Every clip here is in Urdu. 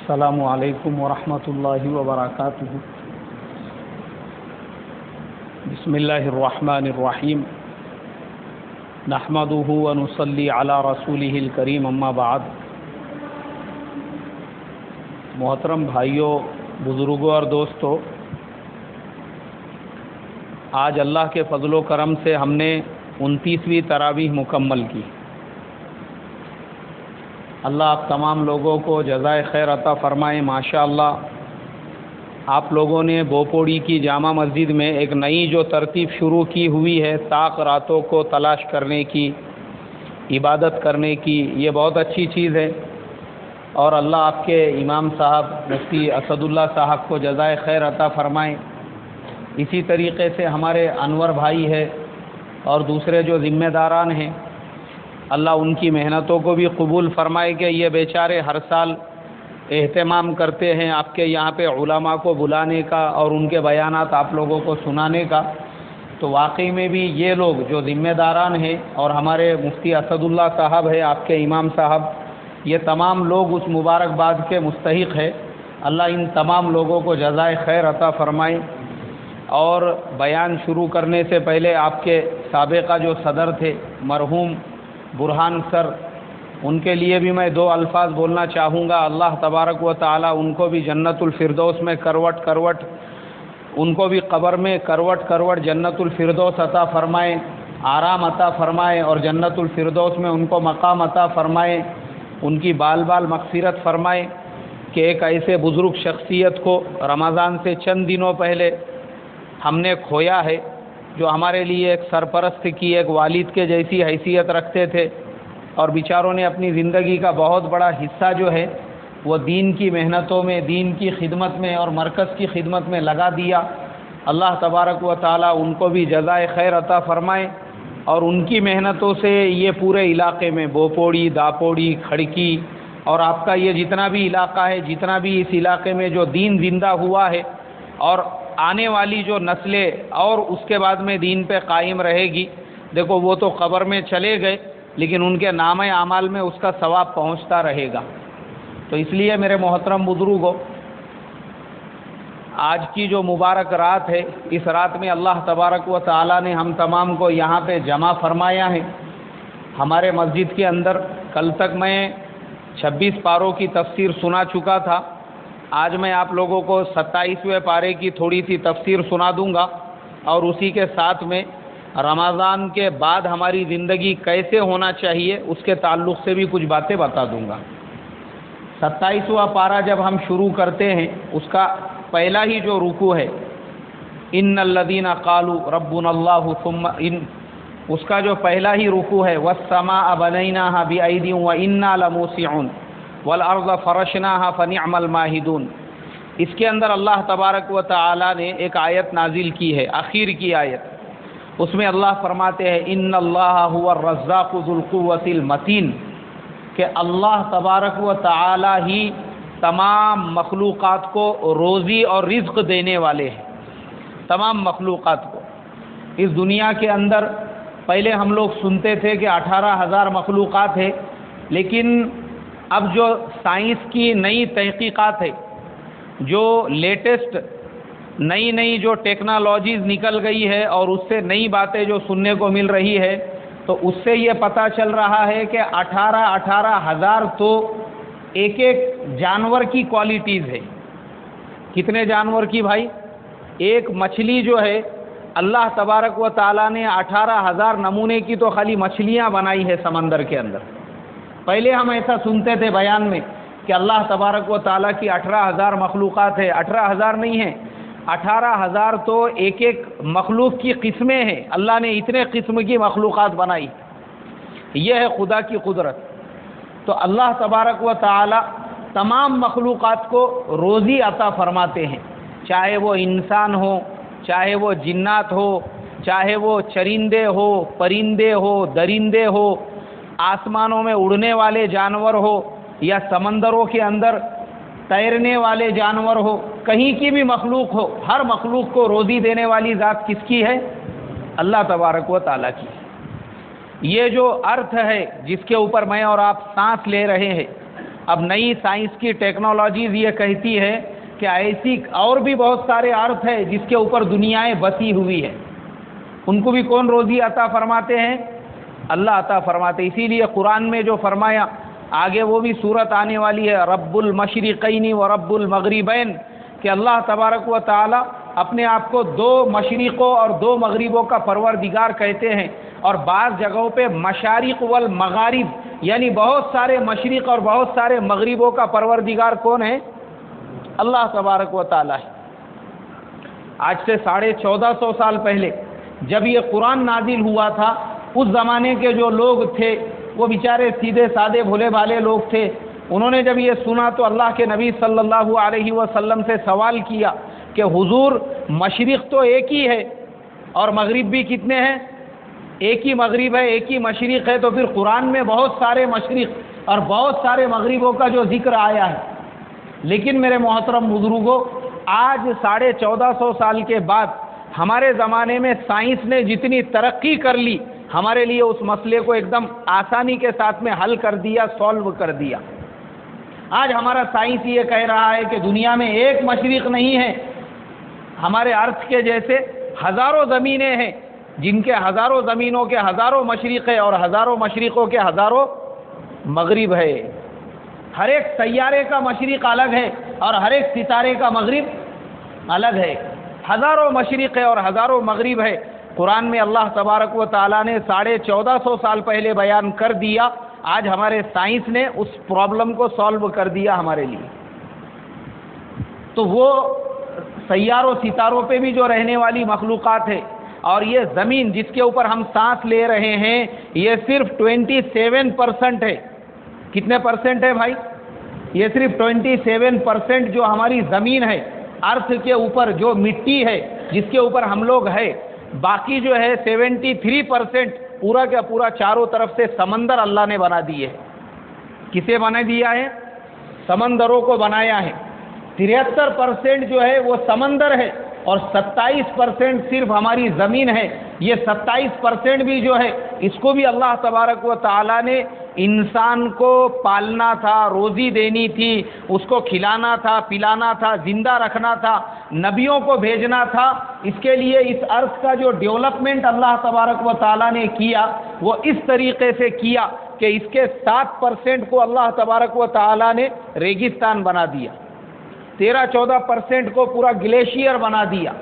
السلام علیکم ورحمۃ اللہ وبرکاتہ۔ بسم اللہ الرحمن الرحیم، نحمدہ ونصلی علی رسولہ الکریم، اما بعد۔ محترم بھائیوں، بزرگوں اور دوستوں، آج اللہ کے فضل و کرم سے ہم نے 29ویں تراویح مکمل کی۔ اللہ آپ تمام لوگوں کو جزائے خیر عطا فرمائے۔ ماشاءاللہ آپ لوگوں نے بوپوڑی کی جامع مسجد میں ایک نئی جو ترتیب شروع کی ہوئی ہے، طاق راتوں کو تلاش کرنے کی، عبادت کرنے کی، یہ بہت اچھی چیز ہے، اور اللہ آپ کے امام صاحب مفتی اسد اللہ صاحب کو جزائے خیر عطا فرمائے۔ اسی طریقے سے ہمارے انور بھائی ہے اور دوسرے جو ذمہ داران ہیں، اللہ ان کی محنتوں کو بھی قبول فرمائے کہ یہ بیچارے ہر سال اہتمام کرتے ہیں آپ کے یہاں پہ علماء کو بلانے کا اور ان کے بیانات آپ لوگوں کو سنانے کا۔ تو واقعی میں بھی یہ لوگ جو ذمہ داران ہیں اور ہمارے مفتی اسد اللہ صاحب ہے، آپ کے امام صاحب، یہ تمام لوگ اس مبارکباد کے مستحق ہے۔ اللہ ان تمام لوگوں کو جزائے خیر عطا فرمائے۔ اور بیان شروع کرنے سے پہلے آپ کے سابقہ جو صدر تھے مرحوم برہان سر، ان کے لیے بھی میں دو الفاظ بولنا چاہوں گا۔ اللہ تبارک و تعالی ان کو بھی جنت الفردوس میں کروٹ ان کو بھی قبر میں کروٹ جنت الفردوس عطا فرمائے، آرام عطا فرمائے، اور جنت الفردوس میں ان کو مقام عطا فرمائے، ان کی بال مغفرت فرمائے کہ ایک ایسے بزرگ شخصیت کو رمضان سے چند دنوں پہلے ہم نے کھویا ہے، جو ہمارے لیے ایک سرپرست کی، ایک والد کے جیسی حیثیت رکھتے تھے، اور بیچاروں نے اپنی زندگی کا بہت بڑا حصہ جو ہے وہ دین کی محنتوں میں، دین کی خدمت میں اور مرکز کی خدمت میں لگا دیا۔ اللہ تبارک و تعالی ان کو بھی جزائے خیر عطا فرمائے، اور ان کی محنتوں سے یہ پورے علاقے میں بوپوڑی، داپوڑی، کھڑکی اور آپ کا یہ جتنا بھی علاقہ ہے، جتنا بھی اس علاقے میں جو دین زندہ ہوا ہے، اور آنے والی جو نسلیں اور اس کے بعد میں دین پہ قائم رہے گی، دیکھو وہ تو قبر میں چلے گئے لیکن ان کے نامہ اعمال میں اس کا ثواب پہنچتا رہے گا۔ تو اس لیے میرے محترم بزرگوں، آج کی جو مبارک رات ہے، اس رات میں اللہ تبارک و تعالی نے ہم تمام کو یہاں پہ جمع فرمایا ہے۔ ہمارے مسجد کے اندر کل تک میں 26 پاروں کی تفسیر سنا چکا تھا، آج میں آپ لوگوں کو 27ویں پارے کی تھوڑی سی تفسیر سنا دوں گا، اور اسی کے ساتھ میں رمضان کے بعد ہماری زندگی کیسے ہونا چاہیے اس کے تعلق سے بھی کچھ باتیں بتا دوں گا۔ 27واں پارہ جب ہم شروع کرتے ہیں، اس کا پہلا ہی جو رکوع ہے، ان الذین قالوا ربنا اللہ ثم ان، اس کا جو پہلا ہی رکوع ہے، والسماء بنیناها بأید وإنا لموسعون والارض فرشناها فنعم الماہدون۔ اس کے اندر اللہ تبارک و تعالی نے ایک آیت نازل کی ہے، آخر کی آیت، اس میں اللہ فرماتے ہیں ان اللہ هو الرزاق ذو القوۃ المتین، کہ اللہ تبارک و تعالی ہی تمام مخلوقات کو روزی اور رزق دینے والے ہیں، تمام مخلوقات کو۔ اس دنیا کے اندر پہلے ہم لوگ سنتے تھے کہ 18,000 مخلوقات ہے، لیکن اب جو سائنس کی نئی تحقیقات ہے، جو لیٹسٹ نئی جو ٹیکنالوجیز نکل گئی ہے اور اس سے نئی باتیں جو سننے کو مل رہی ہے، تو اس سے یہ پتہ چل رہا ہے کہ 18,000 تو ایک جانور کی کوالٹیز ہے۔ کتنے جانور کی بھائی؟ ایک مچھلی جو ہے، اللہ تبارک و تعالیٰ نے 18,000 نمونے کی تو خالی مچھلیاں بنائی ہے سمندر کے اندر۔ پہلے ہم ایسا سنتے تھے بیان میں کہ اللہ تبارک و تعالیٰ کی 18,000 مخلوقات ہے، 18,000 نہیں ہے، 18,000 تو ایک مخلوق کی قسمیں ہیں، اللہ نے اتنے قسم کی مخلوقات بنائی، یہ ہے خدا کی قدرت۔ تو اللہ تبارک و تعالی تمام مخلوقات کو روزی عطا فرماتے ہیں، چاہے وہ انسان ہو، چاہے وہ جنات ہو، چاہے وہ چرندے ہو، پرندے ہو، درندے ہو، آسمانوں میں اڑنے والے جانور ہو، یا سمندروں کے اندر تیرنے والے جانور ہو، کہیں کی بھی مخلوق ہو، ہر مخلوق کو روزی دینے والی ذات کس کی ہے؟ اللہ تبارک و تعالیٰ کی۔ یہ جو ارتھ ہے جس کے اوپر میں اور آپ سانس لے رہے ہیں، اب نئی سائنس کی ٹیکنالوجیز یہ کہتی ہے کہ ایسی اور بھی بہت سارے ارتھ ہے جس کے اوپر دنیایں بسی ہوئی ہے، ان کو بھی کون روزی عطا فرماتے ہیں؟ اللہ عطا فرماتے. اسی لیے قرآن میں جو فرمایا، آگے وہ بھی صورت آنے والی ہے، رب المشرقین و رب المغربین، کہ اللہ تبارک و تعالی اپنے آپ کو دو مشرقوں اور دو مغربوں کا پروردگار کہتے ہیں، اور بعض جگہوں پہ مشارق والمغارب، یعنی بہت سارے مشرق اور بہت سارے مغربوں کا پروردگار کون ہے؟ اللہ تبارک و تعالی ہے. آج سے 1450 سال پہلے جب یہ قرآن نازل ہوا تھا، اس زمانے کے جو لوگ تھے وہ بیچارے سیدھے سادے بھولے بھالے لوگ تھے. انہوں نے جب یہ سنا تو اللہ کے نبی صلی اللہ علیہ وسلم سے سوال کیا کہ حضور، مشرق تو ایک ہی ہے اور مغرب بھی کتنے ہیں؟ ایک ہی مغرب ہے، ایک ہی مشرق ہے، تو پھر قرآن میں بہت سارے مشرق اور بہت سارے مغربوں کا جو ذکر آیا ہے. لیکن میرے محترم بزرگوں، آج 1450 سال کے بعد ہمارے زمانے میں سائنس نے جتنی ترقی کر لی، ہمارے لیے اس مسئلے کو ایک دم آسانی کے ساتھ میں حل کر دیا، سولو کر دیا. آج ہمارا سائنس یہ کہہ رہا ہے کہ دنیا میں ایک مشرق نہیں ہے، ہمارے ارتھ کے جیسے ہزاروں زمینیں ہیں، جن کے ہزاروں زمینوں کے ہزاروں مشرق ہے اور ہزاروں مشرقوں کے ہزاروں مغرب ہے. ہر ایک سیارے کا مشرق الگ ہے اور ہر ایک ستارے کا مغرب الگ ہے. ہزاروں مشرق ہے اور ہزاروں مغرب ہے. قرآن میں اللہ تبارک و تعالیٰ نے 1450 سال پہلے بیان کر دیا. آج ہمارے سائنس نے اس پرابلم کو سالو کر دیا ہمارے لیے. تو وہ سیاروں ستاروں پہ بھی جو رہنے والی مخلوقات ہے، اور یہ زمین جس کے اوپر ہم سانس لے رہے ہیں، یہ صرف 27% ہے. کتنے پرسنٹ ہے بھائی؟ یہ صرف 27% جو ہماری زمین ہے، ارتھ کے اوپر جو مٹی ہے جس کے اوپر ہم لوگ ہے. باقی جو ہے 73% پورا کا پورا چاروں طرف سے سمندر اللہ نے بنا دیے. کسے بنا دیا ہے؟ سمندروں کو بنایا ہے. 73% جو ہے وہ سمندر ہے اور 27% صرف ہماری زمین ہے. یہ 27% بھی جو ہے اس کو بھی اللہ تبارک و تعالیٰ نے انسان کو پالنا تھا، روزی دینی تھی، اس کو کھلانا تھا، پلانا تھا، زندہ رکھنا تھا، نبیوں کو بھیجنا تھا. اس کے لیے اس ارض کا جو ڈیولپمنٹ اللہ تبارک و تعالیٰ نے کیا وہ اس طریقے سے کیا کہ اس کے 7% کو اللہ تبارک و تعالیٰ نے ریگستان بنا دیا، 13-14% کو پورا گلیشیئر بنا دیا،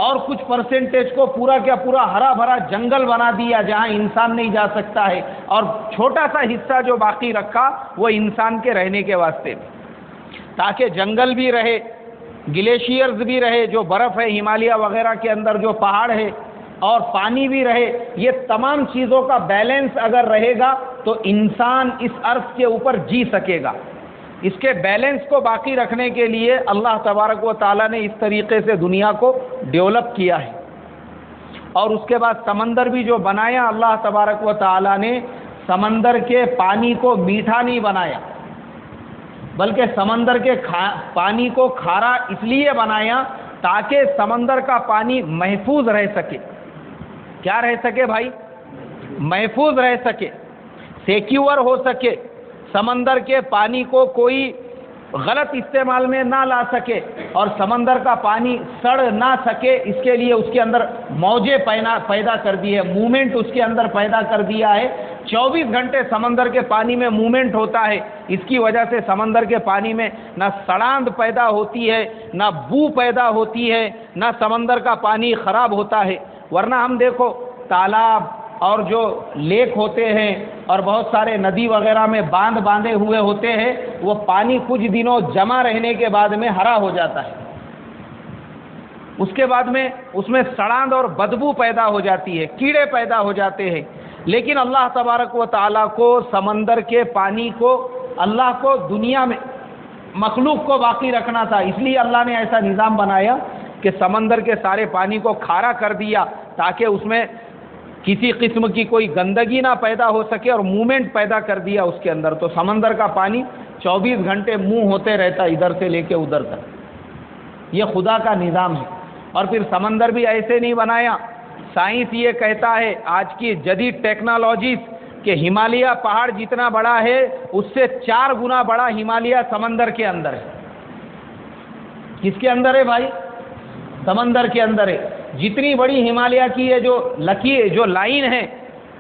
اور کچھ پرسنٹیج کو پورا کا پورا ہرا بھرا جنگل بنا دیا جہاں انسان نہیں جا سکتا ہے، اور چھوٹا سا حصہ جو باقی رکھا وہ انسان کے رہنے کے واسطے، تاکہ جنگل بھی رہے، گلیشیئرز بھی رہے، جو برف ہے ہمالیہ وغیرہ کے اندر جو پہاڑ ہے، اور پانی بھی رہے. یہ تمام چیزوں کا بیلنس اگر رہے گا تو انسان اس ارض کے اوپر جی سکے گا. اس کے بیلنس کو باقی رکھنے کے لیے اللہ تبارک و تعالیٰ نے اس طریقے سے دنیا کو ڈیولپ کیا ہے. اور اس کے بعد سمندر بھی جو بنایا اللہ تبارک و تعالیٰ نے، سمندر کے پانی کو میٹھا نہیں بنایا، بلکہ سمندر کے پانی کو کھارا اس لیے بنایا تاکہ سمندر کا پانی محفوظ رہ سکے. کیا رہ سکے بھائی؟ محفوظ رہ سکے، سیکیور ہو سکے، سمندر کے پانی کو کوئی غلط استعمال میں نہ لا سکے، اور سمندر کا پانی سڑ نہ سکے. اس کے لیے اس کے اندر موجیں پیدا کر دی ہے، موومنٹ اس کے اندر پیدا کر دیا ہے. 24 گھنٹے سمندر کے پانی میں موومنٹ ہوتا ہے. اس کی وجہ سے سمندر کے پانی میں نہ سڑاند پیدا ہوتی ہے، نہ بو پیدا ہوتی ہے، نہ سمندر کا پانی خراب ہوتا ہے. ورنہ ہم دیکھو تالاب اور جو لیک ہوتے ہیں اور بہت سارے ندی وغیرہ میں باندھ باندھے ہوئے ہوتے ہیں، وہ پانی کچھ دنوں جمع رہنے کے بعد میں ہرا ہو جاتا ہے. اس کے بعد میں اس میں سڑاند اور بدبو پیدا ہو جاتی ہے، کیڑے پیدا ہو جاتے ہیں. لیکن اللہ تبارک و تعالیٰ کو سمندر کے پانی کو، اللہ کو دنیا میں مخلوق کو باقی رکھنا تھا. اس لیے اللہ نے ایسا نظام بنایا کہ سمندر کے سارے پانی کو کھارا کر دیا تاکہ اس میں کسی قسم کی کوئی گندگی نہ پیدا ہو سکے، اور موومنٹ پیدا کر دیا اس کے اندر. تو سمندر کا پانی 24 گھنٹے منہ ہوتے رہتا ادھر سے لے کے ادھر تک. یہ خدا کا نظام ہے. اور پھر سمندر بھی ایسے نہیں بنایا. سائنس یہ کہتا ہے، آج کی جدید ٹیکنالوجیز کہ ہمالیہ پہاڑ جتنا بڑا ہے اس سے 4 گنا بڑا ہمالیہ سمندر کے اندر ہے۔ کس کے اندر ہے بھائی؟ سمندر کے اندر ہے۔ جتنی بڑی ہمالیہ کی یہ جو لائن ہے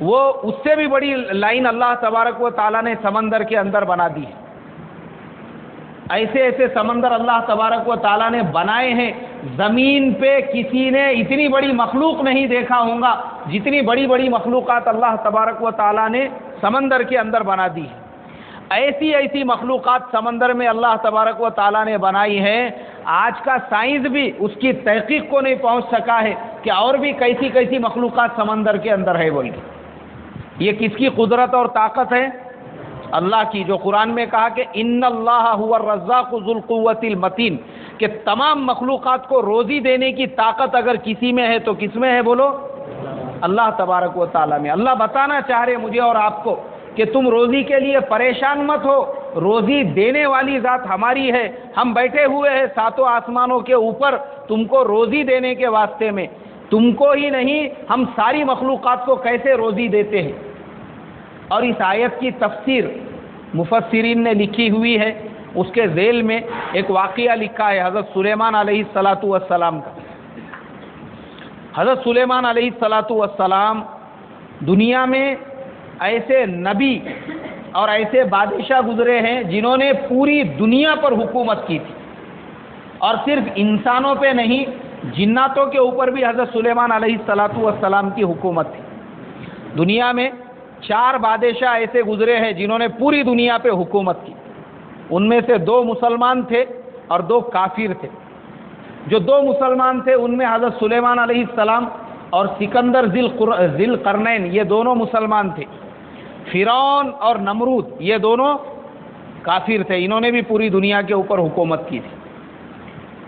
وہ اس سے بھی بڑی لائن اللہ تبارک و تعالیٰ نے سمندر کے اندر بنا دی ہے۔ ایسے ایسے سمندر اللہ تبارک و تعالیٰ نے بنائے ہیں، زمین پہ کسی نے اتنی بڑی مخلوق نہیں دیکھا ہوگا جتنی بڑی بڑی مخلوقات اللہ تبارک و تعالیٰ نے سمندر کے اندر بنا دی ہے۔ ایسی ایسی مخلوقات سمندر میں اللہ تبارک و تعالیٰ نے بنائی ہے، آج کا سائنس بھی اس کی تحقیق کو نہیں پہنچ سکا ہے کہ اور بھی کیسی کیسی مخلوقات سمندر کے اندر ہے بول کے۔ یہ کس کی قدرت اور طاقت ہے؟ اللہ کی، جو قرآن میں کہا کہ ان اللہ هو الرزاق ذو القوۃ المتین، کہ تمام مخلوقات کو روزی دینے کی طاقت اگر کسی میں ہے تو کس میں ہے بولو؟ اللہ تبارک و تعالیٰ میں۔ اللہ بتانا چاہ رہے مجھے اور آپ کو کہ تم روزی کے لیے پریشان مت ہو، روزی دینے والی ذات ہماری ہے، ہم بیٹھے ہوئے ہیں 7 آسمانوں کے اوپر تم کو روزی دینے کے واسطے میں۔ تم کو ہی نہیں، ہم ساری مخلوقات کو کیسے روزی دیتے ہیں۔ اور اس آیت کی تفسیر مفسرین نے لکھی ہوئی ہے، اس کے ذیل میں ایک واقعہ لکھا ہے حضرت سلیمان علیہ السلام کا۔ حضرت سلیمان علیہ السلام دنیا میں ایسے نبی اور ایسے بادشاہ گزرے ہیں جنہوں نے پوری دنیا پر حکومت کی تھی، اور صرف انسانوں پہ نہیں، جناتوں کے اوپر بھی حضرت سلیمان علیہ السلام کی حکومت تھی۔ دنیا میں 4 بادشاہ ایسے گزرے ہیں جنہوں نے پوری دنیا پہ حکومت کی۔ ان میں سے 2 مسلمان تھے اور 2 کافر تھے۔ جو 2 مسلمان تھے ان میں حضرت سلیمان علیہ السلام اور سکندر ذی القرنین، یہ دونوں مسلمان تھے۔ فرعون اور نمرود، یہ دونوں کافر تھے، انہوں نے بھی پوری دنیا کے اوپر حکومت کی تھی۔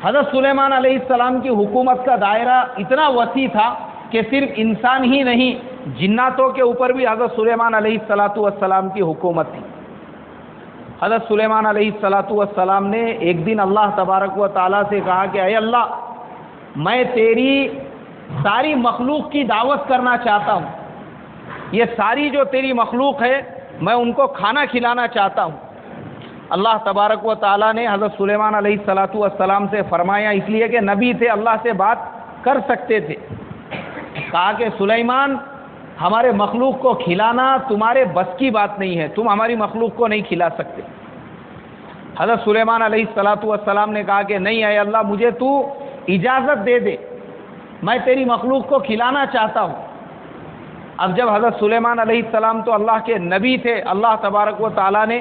حضرت سلیمان علیہ السلام کی حکومت کا دائرہ اتنا وسیع تھا کہ صرف انسان ہی نہیں، جناتوں کے اوپر بھی حضرت سلیمان علیہ السلام کی حکومت تھی۔ حضرت سلیمان علیہ السلام نے ایک دن اللہ تبارک و تعالیٰ سے کہا کہ اے اللہ، میں تیری ساری مخلوق کی دعوت کرنا چاہتا ہوں، یہ ساری جو تیری مخلوق ہے میں ان کو کھانا کھلانا چاہتا ہوں۔ اللہ تبارک و تعالیٰ نے حضرت سلیمان علیہ السلام سے فرمایا، اس لیے کہ نبی تھے، اللہ سے بات کر سکتے تھے، کہا کہ سلیمان، ہمارے مخلوق کو کھلانا تمہارے بس کی بات نہیں ہے، تم ہماری مخلوق کو نہیں کھلا سکتے۔ حضرت سلیمان علیہ السلام نے کہا کہ نہیں اے اللہ، مجھے تو اجازت دے دے، میں تیری مخلوق کو کھلانا چاہتا ہوں۔ اب جب حضرت سلیمان علیہ السلام تو اللہ کے نبی تھے، اللہ تبارک و تعالیٰ نے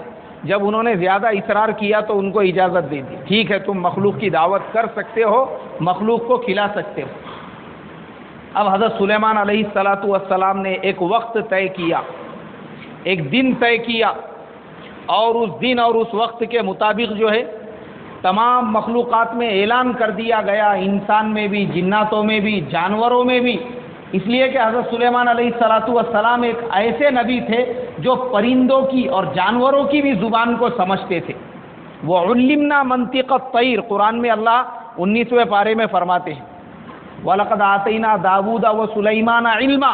جب انہوں نے زیادہ اصرار کیا تو ان کو اجازت دے دی، ٹھیک ہے تم مخلوق کی دعوت کر سکتے ہو، مخلوق کو کھلا سکتے ہو۔ اب حضرت سلیمان علیہ السلام نے ایک وقت طے کیا، ایک دن طے کیا، اور اس دن اور اس وقت کے مطابق جو ہے تمام مخلوقات میں اعلان کر دیا گیا، انسان میں بھی، جناتوں میں بھی، جانوروں میں بھی، اس لیے کہ حضرت سلیمان علیہ السلام ایک ایسے نبی تھے جو پرندوں کی اور جانوروں کی بھی زبان کو سمجھتے تھے۔ وہ علمنا منطق الطیر، قرآن میں اللہ 19ویں پارے میں فرماتے ہیں، وَلَقَدْ آتَيْنَا دَاوُودَ وَسُلَيْمَانَ عِلْمًا،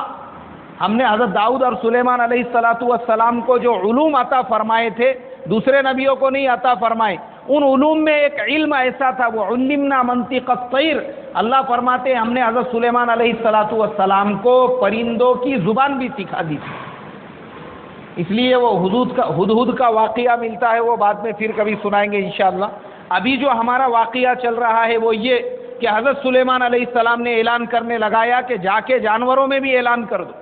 ہم نے حضرت داؤد اور سلیمان علیہ السلام کو جو علوم عطا فرمائے تھے دوسرے نبیوں کو نہیں عطا فرمائے، ان علوم میں ایک علم ایسا تھا، وہ علمنا منطق الطیر، اللہ فرماتے ہیں ہم نے حضرت سلیمان علیہ السلام کو پرندوں کی زبان بھی سکھا دی تھی۔ اس لیے وہ ہدہد کا واقعہ ملتا ہے، وہ بعد میں پھر کبھی سنائیں گے انشاءاللہ۔ ابھی جو ہمارا واقعہ چل رہا ہے وہ یہ کہ حضرت سلیمان علیہ السلام نے اعلان کرنے لگایا کہ جا کے جانوروں میں بھی اعلان کر دو۔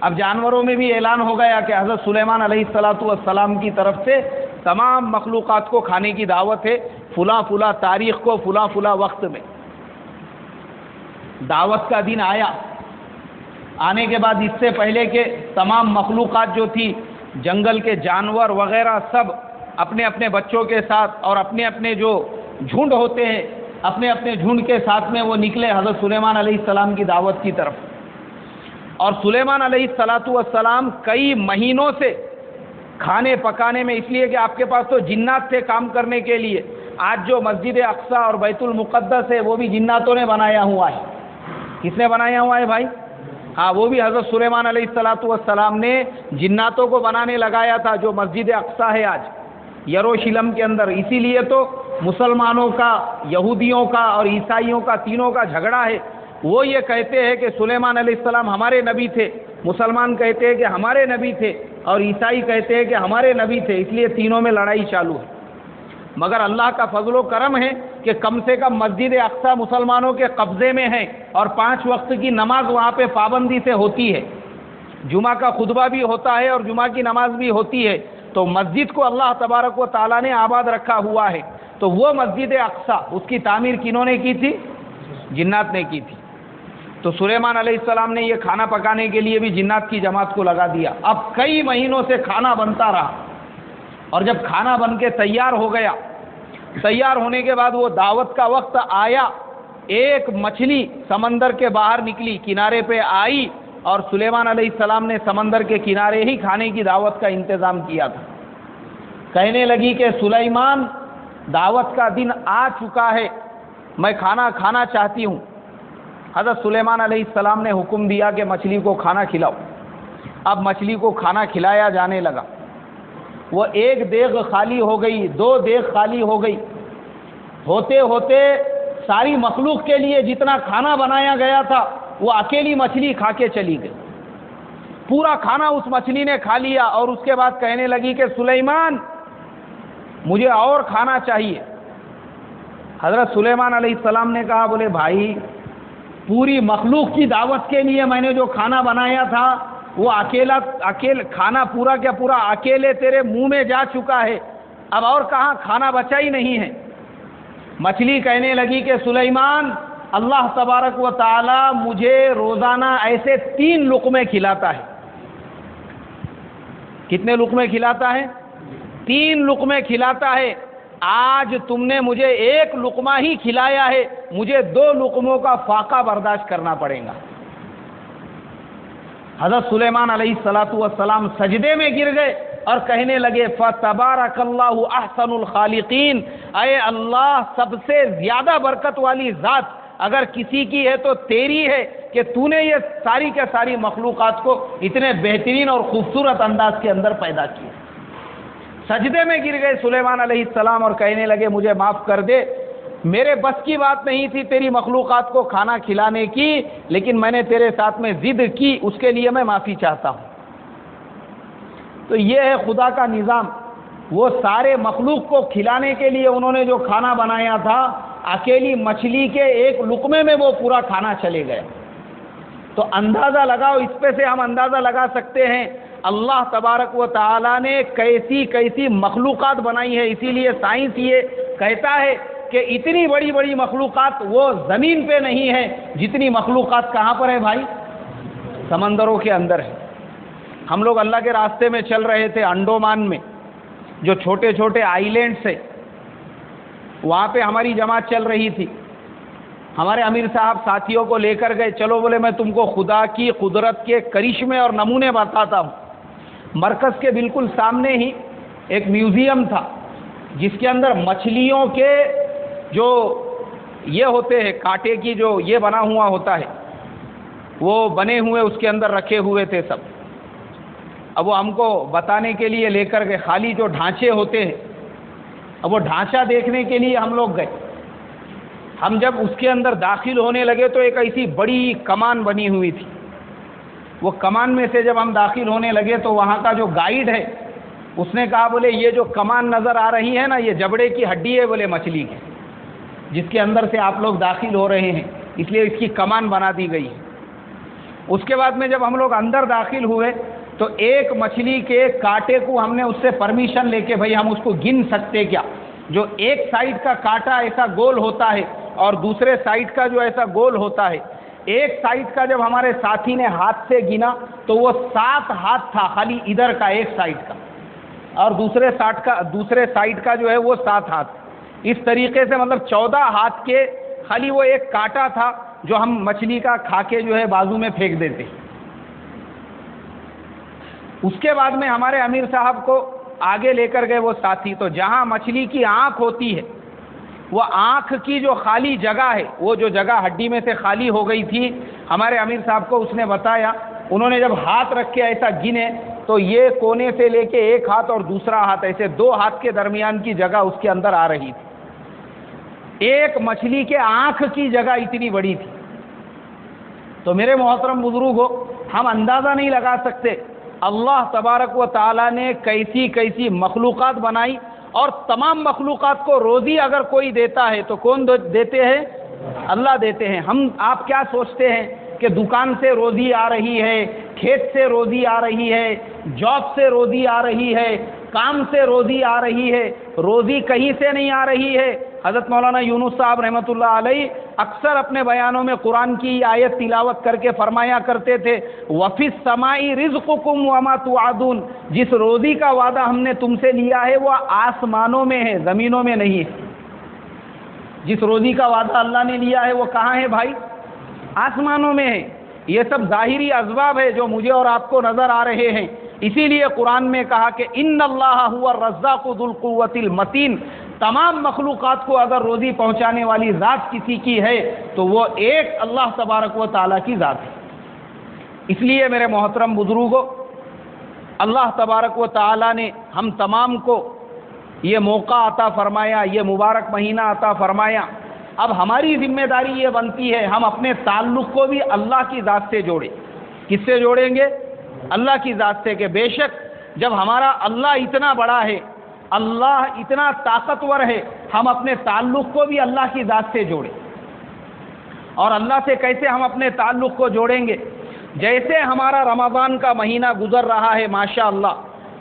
اب جانوروں میں بھی اعلان ہو گیا کہ حضرت سلیمان علیہ السلام کی طرف سے تمام مخلوقات کو کھانے کی دعوت ہے، فلاں فلاں تاریخ کو، فلاں فلاں وقت میں۔ دعوت کا دن آیا، آنے کے بعد اس سے پہلے کہ تمام مخلوقات جو تھی، جنگل کے جانور وغیرہ سب اپنے اپنے بچوں کے ساتھ اور اپنے اپنے جو جھنڈ ہوتے ہیں اپنے اپنے جھنڈ کے ساتھ میں وہ نکلے حضرت سلیمان علیہ السلام کی دعوت کی طرف۔ اور سلیمان علیہ السلام کئی مہینوں سے کھانے پکانے میں، اس لیے کہ آپ کے پاس تو جنات تھے کام کرنے کے لیے، آج جو مسجد اقصی اور بیت المقدس ہے وہ بھی جناتوں نے بنایا ہوا ہے۔ کس نے بنایا ہوا ہے بھائی؟ ہاں وہ بھی حضرت سلیمان علیہ السلام نے جناتوں کو بنانے لگایا تھا، جو مسجد اقصیٰ ہے آج یروشلم کے اندر. اسی لیے تو مسلمانوں کا، یہودیوں کا اور عیسائیوں کا تینوں کا جھگڑا ہے. وہ یہ کہتے ہیں کہ سلیمان علیہ السلام ہمارے نبی تھے، مسلمان کہتے ہیں کہ ہمارے نبی تھے، اور عیسائی کہتے ہیں کہ ہمارے نبی تھے. اس لیے تینوں میں لڑائی چالو ہے. مگر اللہ کا فضل و کرم ہے کہ کم سے کم مسجد اقصیٰ مسلمانوں کے قبضے میں ہے، اور 5 وقت کی نماز وہاں پہ پابندی سے ہوتی ہے. جمعہ کا خطبہ بھی ہوتا ہے اور جمعہ کی نماز بھی ہوتی ہے. تو مسجد کو اللہ تبارک و تعالیٰ نے آباد رکھا ہوا ہے. تو وہ مسجد اقصیٰ، اس کی تعمیر کنہوں نے کی تھی؟ جنات نے کی تھی. تو سلیمان علیہ السلام نے یہ کھانا پکانے کے لیے بھی جنات کی جماعت کو لگا دیا. اب کئی مہینوں سے کھانا بنتا رہا، اور جب کھانا بن کے تیار ہو گیا، تیار ہونے کے بعد وہ دعوت کا وقت آیا. ایک مچھلی سمندر کے باہر نکلی، کنارے پہ آئی، اور سلیمان علیہ السلام نے سمندر کے کنارے ہی کھانے کی دعوت کا انتظام کیا تھا. کہنے لگی کہ سلیمان، دعوت کا دن آ چکا ہے، میں کھانا کھانا چاہتی ہوں. حضرت سلیمان علیہ السلام نے حکم دیا کہ مچھلی کو کھانا کھلاؤ. اب مچھلی کو کھانا کھلایا جانے لگا. وہ 1 دیگ خالی ہو گئی، 2 دیگ خالی ہو گئی. ہوتے ہوتے ساری مخلوق کے لیے جتنا کھانا بنایا گیا تھا وہ اکیلی مچھلی کھا کے چلی گئی. پورا کھانا اس مچھلی نے کھا لیا، اور اس کے بعد کہنے لگی کہ سلیمان، مجھے اور کھانا چاہیے. حضرت سلیمان علیہ السلام نے کہا، بولے بھائی، پوری مخلوق کی دعوت کے لیے میں نے جو کھانا بنایا تھا وہ اکیلے کھانا پورا کیا پورا اکیلے تیرے منہ میں جا چکا ہے، اب اور کہاں کھانا بچا ہی نہیں ہے. مچھلی کہنے لگی کہ سلیمان، اللہ تبارک و تعالی مجھے روزانہ ایسے 3 لقمے کھلاتا ہے. کتنے لقمے کھلاتا ہے؟ 3 لقمے کھلاتا ہے. آج تم نے مجھے 1 لقمہ ہی کھلایا ہے، مجھے 2 لقموں کا فاقہ برداشت کرنا پڑے گا. حضرت سلیمان علیہ السلام سجدے میں گر گئے اور کہنے لگے، فَتَبَارَكَ اللَّهُ أَحْسَنُ الْخَالِقِينَ، اے اللہ، سب سے زیادہ برکت والی ذات اگر کسی کی ہے تو تیری ہے کہ تو نے یہ ساری کے ساری مخلوقات کو اتنے بہترین اور خوبصورت انداز کے اندر پیدا کیا. سجدے میں گر گئے سلیمان علیہ السلام اور کہنے لگے، مجھے معاف کر دے، میرے بس کی بات نہیں تھی تیری مخلوقات کو کھانا کھلانے کی، لیکن میں نے تیرے ساتھ میں ضد کی، اس کے لیے میں معافی چاہتا ہوں. تو یہ ہے خدا کا نظام. وہ سارے مخلوق کو کھلانے کے لیے انہوں نے جو کھانا بنایا تھا، اکیلی مچھلی کے 1 لقمے میں وہ پورا کھانا چلے گیا. تو اندازہ لگاؤ، اس پہ سے ہم اندازہ لگا سکتے ہیں اللہ تبارک و تعالی نے کیسی کیسی مخلوقات بنائی ہے. اسی لیے سائنس یہ کہتا ہے کہ اتنی بڑی بڑی مخلوقات وہ زمین پہ نہیں ہے جتنی مخلوقات کہاں پر ہے بھائی؟ سمندروں کے اندر ہے. ہم لوگ اللہ کے راستے میں چل رہے تھے انڈومان میں، جو چھوٹے چھوٹے آئی لینڈس ہیں، وہاں پہ ہماری جماعت چل رہی تھی. ہمارے امیر صاحب ساتھیوں کو لے کر گئے. چلو بولے، میں تم کو خدا کی قدرت کے کرشمے اور نمونے بتاتا ہوں. مرکز کے بالکل سامنے ہی ایک میوزیم تھا، جس کے اندر مچھلیوں کے جو یہ ہوتے ہیں کانٹے کی جو یہ بنا ہوا ہوتا ہے، وہ بنے ہوئے اس کے اندر رکھے ہوئے تھے سب. اب وہ ہم کو بتانے کے لیے لے کر گئے، خالی جو ڈھانچے ہوتے ہیں. اب وہ ڈھانچہ دیکھنے کے لیے ہم لوگ گئے. ہم جب اس کے اندر داخل ہونے لگے تو ایک ایسی بڑی کمان بنی ہوئی تھی. وہ کمان میں سے جب ہم داخل ہونے لگے تو وہاں کا جو گائیڈ ہے اس نے کہا، بولے یہ جو کمان نظر آ رہی ہے نا، یہ جبڑے کی ہڈی ہے بولے مچھلی کی، جس کے اندر سے آپ لوگ داخل ہو رہے ہیں، اس لیے اس کی کمان بنا دی گئی ہے. اس کے بعد میں جب ہم لوگ اندر داخل ہوئے تو ایک مچھلی کے کانٹے کو ہم نے اس سے پرمیشن لے کے، بھئی ہم اس کو گن سکتے کیا؟ جو ایک سائڈ کا کانٹا ایسا گول ہوتا ہے اور دوسرے سائڈ کا جو ایسا گول ہوتا ہے. ایک سائڈ کا جب ہمارے ساتھی نے ہاتھ سے گنا تو وہ 7 ہاتھ تھا، خالی ادھر کا ایک سائڈ کا، اور دوسرے سائڈ کا جو ہے وہ 7 ہاتھ. اس طریقے سے مطلب 14 ہاتھ کے خالی وہ ایک کانٹا تھا جو ہم مچھلی کا کھا کے جو ہے بازو میں پھینک دیتے. اس کے بعد میں ہمارے امیر صاحب کو آگے لے کر گئے وہ ساتھی. تو جہاں مچھلی کی آنکھ ہوتی ہے وہ آنکھ کی جو خالی جگہ ہے، وہ جو جگہ ہڈی میں سے خالی ہو گئی تھی، ہمارے امیر صاحب کو اس نے بتایا، انہوں نے جب ہاتھ رکھ کے ایسا گنے تو یہ کونے سے لے کے ایک ہاتھ اور دوسرا ہاتھ، ایسے دو ہاتھ کے درمیان کی جگہ اس کے اندر آ رہی تھی، ایک مچھلی کے آنکھ کی جگہ اتنی بڑی تھی۔ تو میرے محترم بزرگوں، ہم اندازہ نہیں لگا سکتے اللہ تبارک و تعالیٰ نے کیسی کیسی مخلوقات بنائی، اور تمام مخلوقات کو روزی اگر کوئی دیتا ہے تو کون دیتے ہیں؟ اللہ دیتے ہیں۔ آپ کیا سوچتے ہیں کہ دکان سے روزی آ رہی ہے، کھیت سے روزی آ رہی ہے، جاب سے روزی آ رہی ہے، کام سے روزی آ رہی ہے؟ روزی کہیں سے نہیں آ رہی ہے۔ حضرت مولانا یونس صاحب رحمۃ اللہ علیہ اکثر اپنے بیانوں میں قرآن کی آیت تلاوت کر کے فرمایا کرتے تھے، وَفِي السَّمَاءِ رِزْقُكُمْ وَمَا تُوعَدُونَ، جس روزی کا وعدہ ہم نے تم سے لیا ہے وہ آسمانوں میں ہے، زمینوں میں نہیں ہے۔ جس روزی کا وعدہ اللہ نے لیا ہے وہ کہاں ہے بھائی؟ آسمانوں میں ہے۔ یہ سب ظاہری اسباب ہے جو مجھے اور آپ کو نظر آ رہے ہیں۔ اسی لیے قرآن میں کہا کہ ان اللہ هو الرزاق ذو القوۃ المتین، تمام مخلوقات کو اگر روزی پہنچانے والی ذات کسی کی ہے تو وہ ایک اللہ تبارک و تعالیٰ کی ذات ہے۔ اس لیے میرے محترم بزرگوں، اللہ تبارک و تعالیٰ نے ہم تمام کو یہ موقع عطا فرمایا، یہ مبارک مہینہ عطا فرمایا۔ اب ہماری ذمہ داری یہ بنتی ہے ہم اپنے تعلق کو بھی اللہ کی ذات سے جوڑیں۔ کس سے جوڑیں گے؟ اللہ کی ذات سے، کہ بے شک جب ہمارا اللہ اتنا بڑا ہے، اللہ اتنا طاقتور ہے، ہم اپنے تعلق کو بھی اللہ کی ذات سے جوڑیں۔ اور اللہ سے کیسے ہم اپنے تعلق کو جوڑیں گے؟ جیسے ہمارا رمضان کا مہینہ گزر رہا ہے، ماشاءاللہ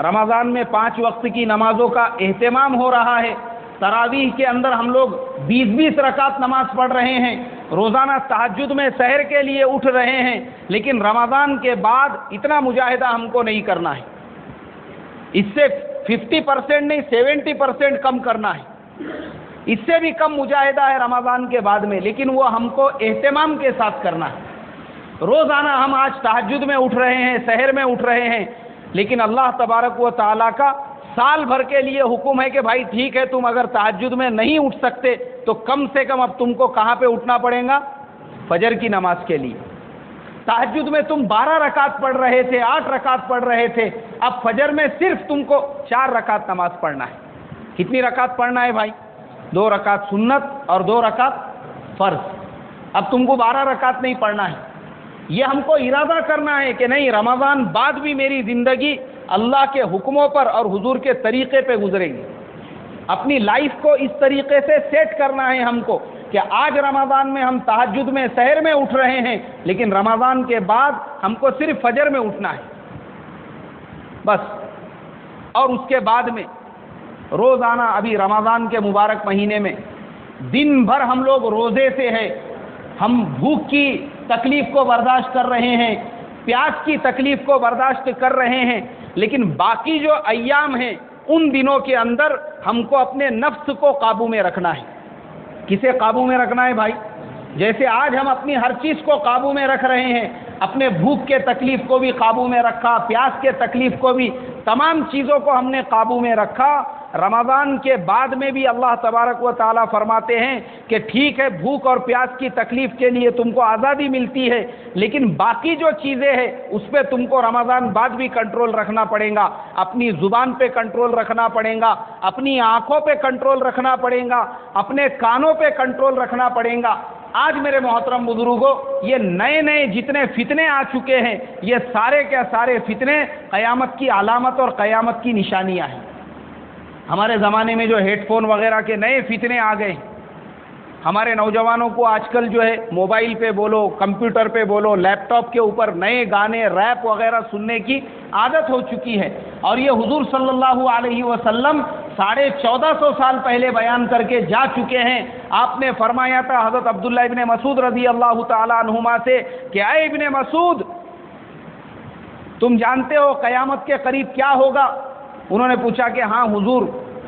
رمضان میں 5 وقت کی نمازوں کا اہتمام ہو رہا ہے، تراویح کے اندر ہم لوگ 20 رکعت نماز پڑھ رہے ہیں، روزانہ تہجد میں سحر کے لیے اٹھ رہے ہیں، لیکن رمضان کے بعد اتنا مجاہدہ ہم کو نہیں کرنا ہے، اس سے 50% نہیں 70% کم کرنا ہے، اس سے بھی کم مجاہدہ ہے رمضان کے بعد میں، لیکن وہ ہم کو اہتمام کے ساتھ کرنا ہے۔ روزانہ ہم آج تہجد میں اٹھ رہے ہیں، سحر میں اٹھ رہے ہیں، لیکن اللہ تبارک و تعالیٰ کا سال بھر کے لیے حکم ہے کہ بھائی ٹھیک ہے، تم اگر تہجد میں نہیں اٹھ سکتے تو کم سے کم اب تم کو کہاں پہ اٹھنا پڑے گا؟ فجر کی نماز کے لیے۔ تہجد میں تم 12 رکعت پڑھ رہے تھے، 8 رکعت پڑھ رہے تھے، اب فجر میں صرف تم کو 4 رکعت نماز پڑھنا ہے۔ کتنی رکعت پڑھنا ہے بھائی؟ 2 رکعت سنت اور 2 رکعت فرض۔ اب تم کو 12 رکعت نہیں پڑھنا ہے۔ یہ ہم کو ارادہ کرنا ہے کہ نہیں، رمضان بعد بھی میری زندگی اللہ کے حکموں پر اور حضور کے طریقے پہ گزرے گی۔ اپنی لائف کو اس طریقے سے سیٹ کرنا ہے ہم کو کہ آج رمضان میں ہم تہجد میں سحر میں اٹھ رہے ہیں، لیکن رمضان کے بعد ہم کو صرف فجر میں اٹھنا ہے بس۔ اور اس کے بعد میں روزانہ ابھی رمضان کے مبارک مہینے میں دن بھر ہم لوگ روزے سے ہیں، ہم بھوک کی تکلیف کو برداشت کر رہے ہیں، پیاس کی تکلیف کو برداشت کر رہے ہیں، لیکن باقی جو ایام ہیں ان دنوں کے اندر ہم کو اپنے نفس کو قابو میں رکھنا ہے۔ کسے قابو میں رکھنا ہے بھائی؟ جیسے آج ہم اپنی ہر چیز کو قابو میں رکھ رہے ہیں، اپنے بھوک کے تکلیف کو بھی قابو میں رکھا، پیاس کے تکلیف کو بھی، تمام چیزوں کو ہم نے قابو میں رکھا۔ رمضان کے بعد میں بھی اللہ تبارک و تعالیٰ فرماتے ہیں کہ ٹھیک ہے، بھوک اور پیاس کی تکلیف کے لیے تم کو آزادی ملتی ہے، لیکن باقی جو چیزیں ہیں اس پہ تم کو رمضان بعد بھی کنٹرول رکھنا پڑے گا۔ اپنی زبان پہ کنٹرول رکھنا پڑے گا، اپنی آنکھوں پہ کنٹرول رکھنا پڑے گا، اپنے کانوں پہ کنٹرول رکھنا پڑے گا۔ آج میرے محترم بزرگوں، یہ نئے نئے جتنے فتنے آ چکے ہیں، یہ سارے کے سارے فتنے قیامت کی علامت اور قیامت کی نشانیاں ہیں۔ ہمارے زمانے میں جو ہیڈ فون وغیرہ کے نئے فتنے آ گئے، ہمارے نوجوانوں کو آج کل جو ہے موبائل پہ بولو، کمپیوٹر پہ بولو، لیپ ٹاپ کے اوپر نئے گانے، ریپ وغیرہ سننے کی عادت ہو چکی ہے، اور یہ حضور صلی اللہ علیہ وسلم 1450 سال پہلے بیان کر کے جا چکے ہیں۔ آپ نے فرمایا تھا حضرت عبداللہ ابن مسعود رضی اللہ تعالی عنہما سے کہ اے ابن مسعود، تم جانتے ہو قیامت کے قریب کیا ہوگا؟ انہوں نے پوچھا کہ ہاں حضور،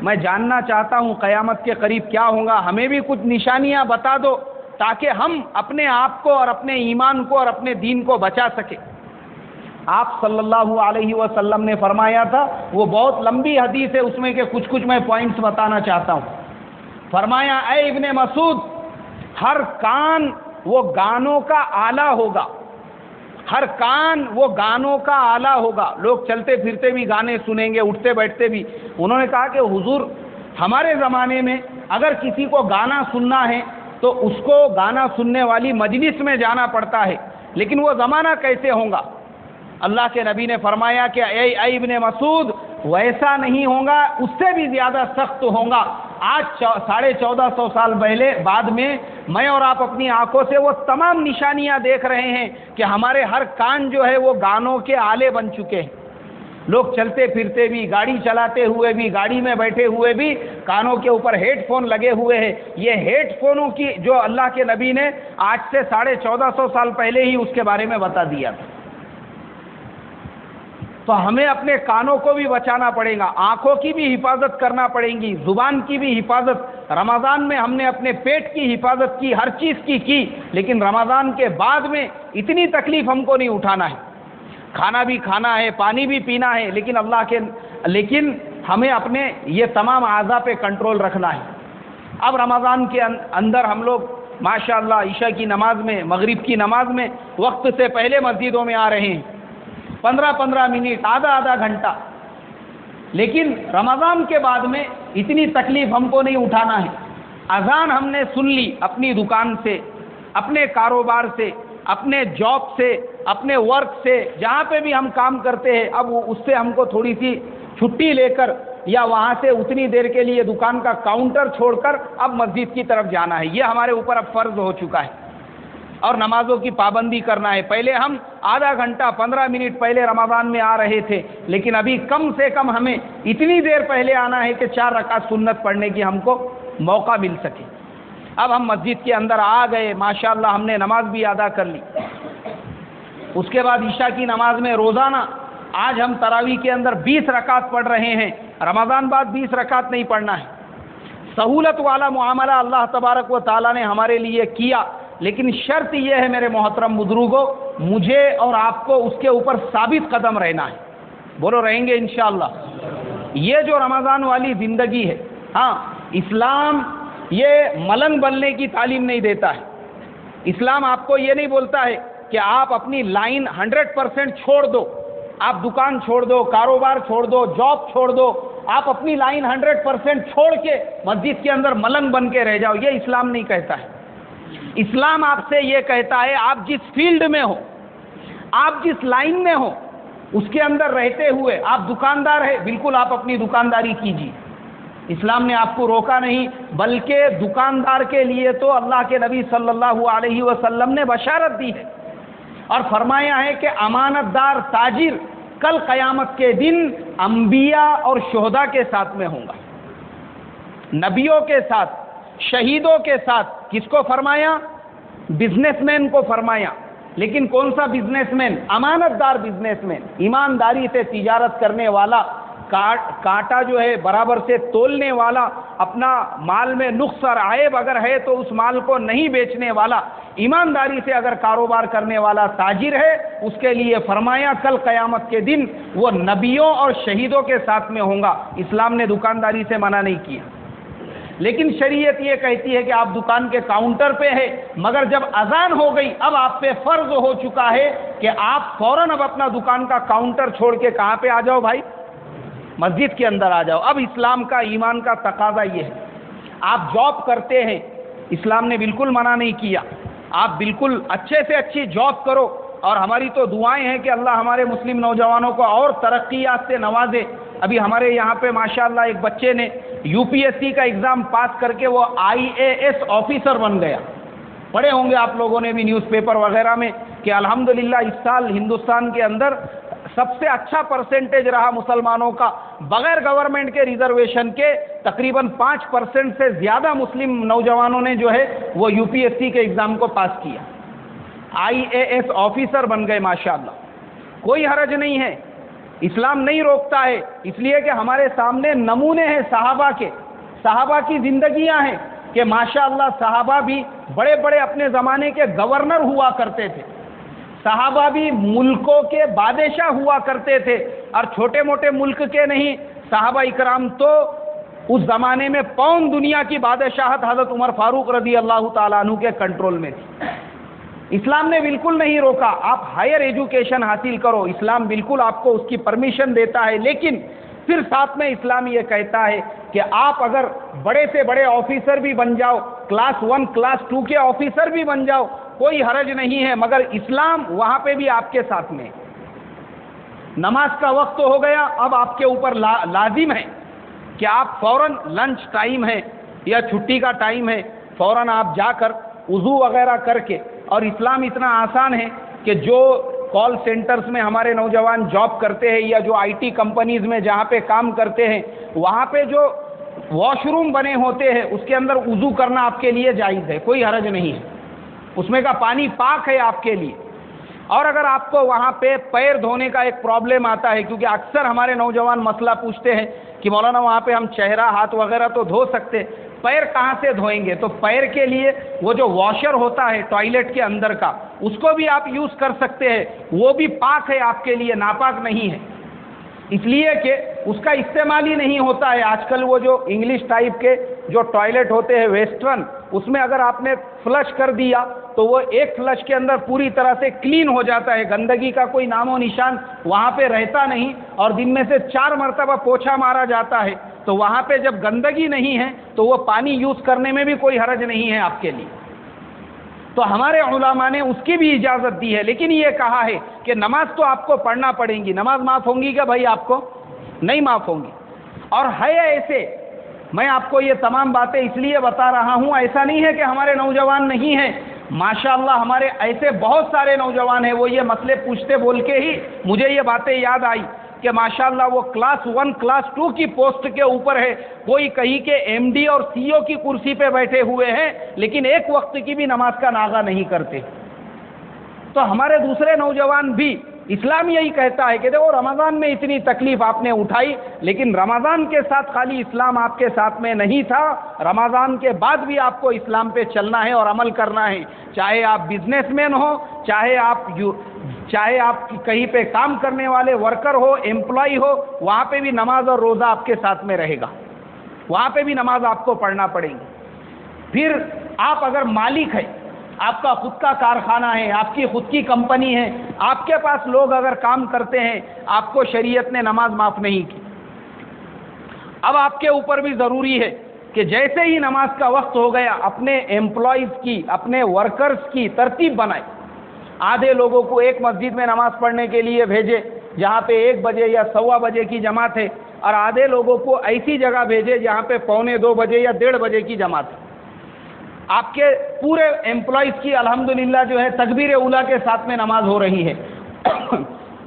میں جاننا چاہتا ہوں قیامت کے قریب کیا ہوگا، ہمیں بھی کچھ نشانیاں بتا دو تاکہ ہم اپنے آپ کو اور اپنے ایمان کو اور اپنے دین کو بچا سکیں۔ آپ صلی اللہ علیہ وسلم نے فرمایا تھا، وہ بہت لمبی حدیث ہے، اس میں کہ کچھ میں پوائنٹس بتانا چاہتا ہوں۔ فرمایا اے ابن مسعود، ہر کان وہ گانوں کا آلہ ہوگا، ہر کان وہ گانوں کا آلہ ہوگا، لوگ چلتے پھرتے بھی گانے سنیں گے، اٹھتے بیٹھتے بھی۔ انہوں نے کہا کہ حضور ہمارے زمانے میں اگر کسی کو گانا سننا ہے تو اس کو گانا سننے والی مجلس میں جانا پڑتا ہے، لیکن وہ زمانہ کیسے ہوگا؟ اللہ کے نبی نے فرمایا کہ اے ابن مسعود، ویسا نہیں ہوگا، اس سے بھی زیادہ سخت ہوگا۔ آج 1450 سال پہلے بعد میں اور آپ اپنی آنکھوں سے وہ تمام نشانیاں دیکھ رہے ہیں کہ ہمارے ہر کان جو ہے وہ گانوں کے آلے بن چکے ہیں۔ لوگ چلتے پھرتے بھی، گاڑی چلاتے ہوئے بھی، گاڑی میں بیٹھے ہوئے بھی کانوں کے اوپر ہیڈ فون لگے ہوئے ہیں۔ یہ ہیڈ فونوں کی جو اللہ کے نبی نے آج سے 1450 سال پہلے ہی اس کے بارے میں بتا دیا تھا۔ تو ہمیں اپنے کانوں کو بھی بچانا پڑے گا، آنکھوں کی بھی حفاظت کرنا پڑے گی، زبان کی بھی حفاظت۔ رمضان میں ہم نے اپنے پیٹ کی حفاظت کی، ہر چیز کی، لیکن رمضان کے بعد میں اتنی تکلیف ہم کو نہیں اٹھانا ہے۔ کھانا بھی کھانا ہے، پانی بھی پینا ہے، لیکن ہمیں اپنے یہ تمام اعضاء پہ کنٹرول رکھنا ہے۔ اب رمضان کے اندر ہم لوگ ماشاءاللہ عشاء کی نماز میں، مغرب کی نماز میں وقت سے پہلے مسجدوں میں آ رہے ہیں، 15 منٹ، آدھا گھنٹہ، لیکن رمضان کے بعد میں اتنی تکلیف ہم کو نہیں اٹھانا ہے۔ اذان ہم نے سن لی اپنی دکان سے، اپنے کاروبار سے، اپنے جاب سے، اپنے ورک سے، جہاں پہ بھی ہم کام کرتے ہیں، اب اس سے ہم کو تھوڑی سی چھٹی لے کر یا وہاں سے اتنی دیر کے لیے دکان کا کاؤنٹر چھوڑ کر اب مسجد کی طرف جانا ہے۔ یہ ہمارے اوپر اب فرض ہو چکا ہے، اور نمازوں کی پابندی کرنا ہے۔ پہلے ہم آدھا گھنٹہ 15 منٹ پہلے رمضان میں آ رہے تھے، لیکن ابھی کم سے کم ہمیں اتنی دیر پہلے آنا ہے کہ 4 رکعت سنت پڑھنے کی ہم کو موقع مل سکے۔ اب ہم مسجد کے اندر آ گئے، ماشاءاللہ ہم نے نماز بھی ادا کر لی۔ اس کے بعد عشاء کی نماز میں روزانہ آج ہم تراویح کے اندر 20 رکعت پڑھ رہے ہیں، رمضان بعد 20 رکعت نہیں پڑھنا ہے۔ سہولت والا معاملہ اللہ تبارک و تعالیٰ نے ہمارے لیے کیا، لیکن شرط یہ ہے میرے محترم بزرگوں، مجھے اور آپ کو اس کے اوپر ثابت قدم رہنا ہے۔ بولو رہیں گے انشاءاللہ۔ یہ جو رمضان والی زندگی ہے، ہاں، اسلام یہ ملنگ بننے کی تعلیم نہیں دیتا ہے۔ اسلام آپ کو یہ نہیں بولتا ہے کہ آپ اپنی لائن 100% چھوڑ دو، آپ دکان چھوڑ دو، کاروبار چھوڑ دو، جاب چھوڑ دو، آپ اپنی لائن 100% چھوڑ کے مسجد کے اندر ملنگ بن کے رہ جاؤ، یہ اسلام نہیں کہتا ہے۔ اسلام آپ سے یہ کہتا ہے آپ جس فیلڈ میں ہو، آپ جس لائن میں ہو، اس کے اندر رہتے ہوئے آپ دکاندار ہیں، بالکل آپ اپنی دکانداری کیجیے۔ اسلام نے آپ کو روکا نہیں، بلکہ دکاندار کے لیے تو اللہ کے نبی صلی اللہ علیہ وسلم نے بشارت دی ہے اور فرمایا ہے کہ امانت دار تاجر کل قیامت کے دن انبیاء اور شہداء کے ساتھ میں ہوں گا، نبیوں کے ساتھ، شہیدوں کے ساتھ۔ کس کو فرمایا؟ بزنس مین کو فرمایا، لیکن کون سا بزنس مین؟ امانت دار بزنس مین، ایمانداری سے تجارت کرنے والا، کانٹا جو ہے برابر سے تولنے والا، اپنا مال میں نقص اور عیب اگر ہے تو اس مال کو نہیں بیچنے والا، ایمانداری سے اگر کاروبار کرنے والا تاجر ہے، اس کے لیے فرمایا کل قیامت کے دن وہ نبیوں اور شہیدوں کے ساتھ میں ہوں گا۔ اسلام نے دکانداری سے منع نہیں کیا، لیکن شریعت یہ کہتی ہے کہ آپ دکان کے کاؤنٹر پہ ہے، مگر جب اذان ہو گئی اب آپ پہ فرض ہو چکا ہے کہ آپ فوراً اب اپنا دکان کا کاؤنٹر چھوڑ کے کہاں پہ آ جاؤ بھائی؟ مسجد کے اندر آ جاؤ۔ اب اسلام کا، ایمان کا تقاضا یہ ہے۔ آپ جاب کرتے ہیں، اسلام نے بالکل منع نہیں کیا، آپ بالکل اچھے سے اچھی جاب کرو، اور ہماری تو دعائیں ہیں کہ اللہ ہمارے مسلم نوجوانوں کو اور ترقیات سے نوازے۔ ابھی ہمارے یہاں پہ ماشاءاللہ ایک بچے نے UPSC کا ایگزام پاس کر کے وہ IAS آفیسر بن گیا۔ پڑھے ہوں گے آپ لوگوں نے بھی نیوز پیپر وغیرہ میں کہ الحمدللہ اس سال ہندوستان کے اندر سب سے اچھا پرسنٹیج رہا مسلمانوں کا، بغیر گورنمنٹ کے ریزرویشن کے تقریباً 5% سے زیادہ مسلم نوجوانوں نے جو ہے وہ UPSC کے ایگزام کو پاس کیا، IAS آفیسر بن گئے ماشاءاللہ۔ کوئی حرج نہیں ہے، اسلام نہیں روکتا ہے، اس لیے کہ ہمارے سامنے نمونے ہیں صحابہ کی زندگیاں ہیں کہ ماشاءاللہ صحابہ بھی بڑے بڑے اپنے زمانے کے گورنر ہوا کرتے تھے، صحابہ بھی ملکوں کے بادشاہ ہوا کرتے تھے، اور چھوٹے موٹے ملک کے نہیں، صحابہ اکرام تو اس زمانے میں پون دنیا کی بادشاہت حضرت عمر فاروق رضی اللہ تعالیٰ عنہ کے کنٹرول میں تھی۔ اسلام نے بالکل نہیں روکا، آپ ہائر ایجوکیشن حاصل کرو، اسلام بالکل آپ کو اس کی پرمیشن دیتا ہے، لیکن پھر ساتھ میں اسلام یہ کہتا ہے کہ آپ اگر بڑے سے بڑے آفیسر بھی بن جاؤ، کلاس 1 کلاس 2 کے آفیسر بھی بن جاؤ، کوئی حرج نہیں ہے، مگر اسلام وہاں پہ بھی آپ کے ساتھ میں۔ نماز کا وقت ہو گیا، اب آپ کے اوپر لازم ہے کہ آپ فوراً لنچ ٹائم ہے یا چھٹی کا ٹائم ہے، فوراً آپ جا کر وضو وغیرہ کر کے، اور اسلام اتنا آسان ہے کہ جو کال سینٹرز میں ہمارے نوجوان جاب کرتے ہیں یا جو آئی ٹی کمپنیز میں جہاں پہ کام کرتے ہیں، وہاں پہ جو واش روم بنے ہوتے ہیں اس کے اندر وضو کرنا آپ کے لیے جائز ہے، کوئی حرج نہیں ہے، اس میں کا پانی پاک ہے آپ کے لیے۔ اور اگر آپ کو وہاں پہ پیر دھونے کا ایک پرابلم آتا ہے، کیونکہ اکثر ہمارے نوجوان مسئلہ پوچھتے ہیں کہ مولانا وہاں پہ ہم چہرہ ہاتھ وغیرہ تو دھو سکتے، پیر کہاں سے دھوئیں گے؟ تو پیر کے لیے وہ جو واشر ہوتا ہے ٹوائلٹ کے اندر کا، اس کو بھی آپ یوز کر سکتے ہیں، وہ بھی پاک ہے آپ کے لیے، ناپاک نہیں ہے، اس لیے کہ اس کا استعمال ہی نہیں ہوتا ہے۔ آج کل وہ جو انگلش ٹائپ کے جو ٹوائلٹ ہوتے ہیں ویسٹرن، اس میں اگر آپ نے فلش کر دیا تو وہ ایک فلش کے اندر پوری طرح سے کلین ہو جاتا ہے، گندگی کا کوئی نام و نشان وہاں پہ رہتا نہیں، اور دن میں سے 4 مرتبہ پوچھا مارا جاتا ہے، تو وہاں پہ جب گندگی نہیں ہے تو وہ پانی یوز کرنے میں بھی کوئی حرج نہیں ہے آپ کے لیے۔ تو ہمارے علماء نے اس کی بھی اجازت دی ہے، لیکن یہ کہا ہے کہ نماز تو آپ کو پڑھنا پڑیں گی۔ نماز معاف ہوں گی کیا بھائی؟ آپ کو نہیں معاف ہوں گی۔ اور ہے ایسے، میں آپ کو یہ تمام باتیں اس لیے بتا رہا ہوں، ایسا نہیں ہے کہ ہمارے نوجوان نہیں ہیں، ماشاءاللہ ہمارے ایسے بہت سارے نوجوان ہیں، وہ یہ مسئلے پوچھتے بول کے ہی مجھے یہ باتیں یاد آئی کہ ماشاءاللہ وہ کلاس 1 کلاس 2 کی پوسٹ کے اوپر ہے، کوئی کہیں کے ایم ڈی اور سی او کی کرسی پہ بیٹھے ہوئے ہیں، لیکن ایک وقت کی بھی نماز کا ناغہ نہیں کرتے۔ تو ہمارے دوسرے نوجوان بھی، اسلام یہی کہتا ہے کہ دیکھو رمضان میں اتنی تکلیف آپ نے اٹھائی، لیکن رمضان کے ساتھ خالی اسلام آپ کے ساتھ میں نہیں تھا، رمضان کے بعد بھی آپ کو اسلام پہ چلنا ہے اور عمل کرنا ہے، چاہے آپ بزنس مین ہو، چاہے آپ کہیں پہ کام کرنے والے ورکر ہو، امپلائی ہو، وہاں پہ بھی نماز اور روزہ آپ کے ساتھ میں رہے گا، وہاں پہ بھی نماز آپ کو پڑھنا پڑے گی۔ پھر آپ اگر مالک ہے، آپ کا خود کا کارخانہ ہے، آپ کی خود کی کمپنی ہے، آپ کے پاس لوگ اگر کام کرتے ہیں، آپ کو شریعت نے نماز معاف نہیں کی۔ اب آپ کے اوپر بھی ضروری ہے کہ جیسے ہی نماز کا وقت ہو گیا، اپنے امپلائیز کی، اپنے ورکرز کی ترتیب بنائے۔ آدھے لوگوں کو ایک مسجد میں نماز پڑھنے کے لیے بھیجے جہاں پہ 1 بجے یا 1:15 بجے کی جماعت ہے، اور آدھے لوگوں کو ایسی جگہ بھیجے جہاں پہ 1:45 بجے یا 1:30 بجے کی جماعت ہے۔ آپ کے پورے امپلائیز کی الحمدللہ جو ہے تکبیر اولیٰ کے ساتھ میں نماز ہو رہی ہے۔